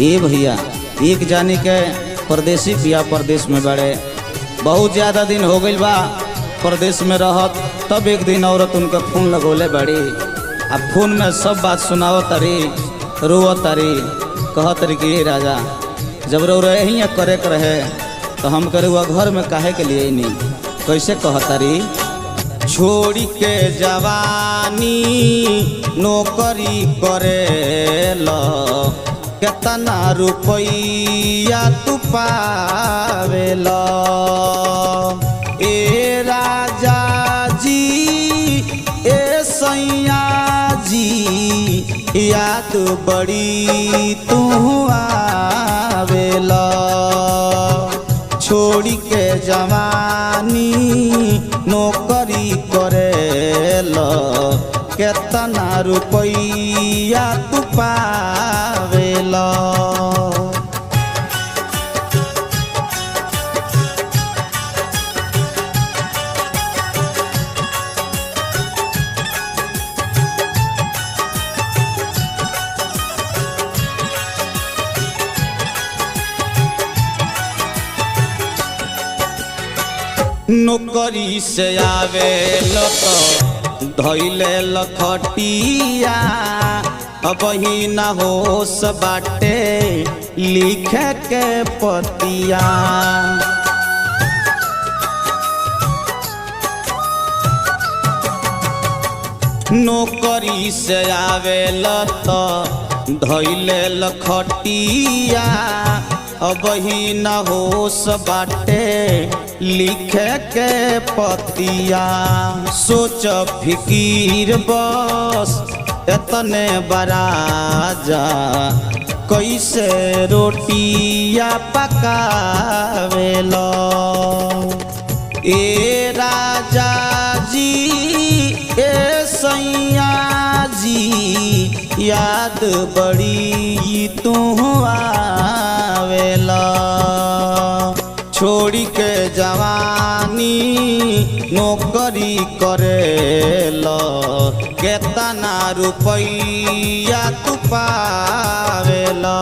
ए भैया एक जाने के परदेसी पिया परदेश में बड़े बहुत ज्यादा दिन हो गई बा परदेश में रहत। तब एक दिन औरत उनका फोन लगोले बड़ी आ फोन में सब बात सुनाव तारी रोव तारी कह तारी कि ये राजा जब रो रहे ही करे के रहे तो हम करे हुआ घर में काहे के लिए नहीं कैसे कह तारी। छोड़ी के जवानी नौकरी करे लो कितना रुपया तू पावेला ए राजा जी ए सैया जी याद बड़ी तू आवेला। छोड़ी के जवानी नौकरी करेला कितना रुपया तू पावेला। नौकरी से आवे तो धैले लखटिया अब ही न होश बाटे लिखे के पतिया। नौकरी से आवे तो धैले लखटिया अब ही न होश बाटे लिखे के पतिया। सोच फिकीर बस इतने बराजा कैसे रोटिया पकावेला ए राजा जी ए सैया जी याद बड़ी तू आवेला। छोड़ी के जवानी नौकरी करेला कितना रुपया तू पावेला।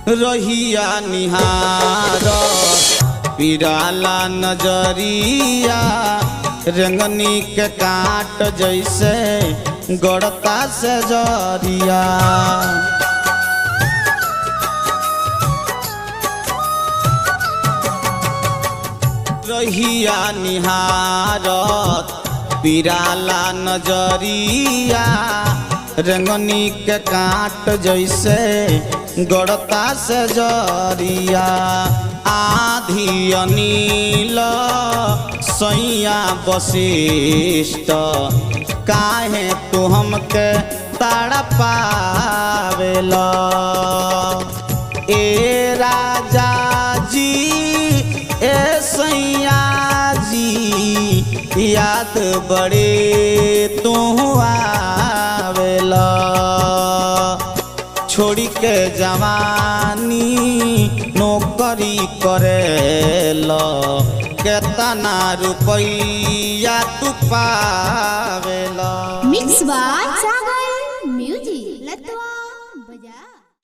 रहिया निहार पिराला नजरिया रंगनी के काट जैसे गड़ता से जरिया। रहिया निहारत पिराला नजरिया रंगनी के काट जैसे गड़ता से जरिया। आधी अनिल सैया वशिष्ठ काहे तू हमके ताड़ पावेला ए राजा जी ए सैया जी याद बड़े तू आवेला। छोड़ी के जवानी नौकरी करेला कितना रुपया तू पावेला। मिक्स बाय सागर म्यूजिक लतवा बजा।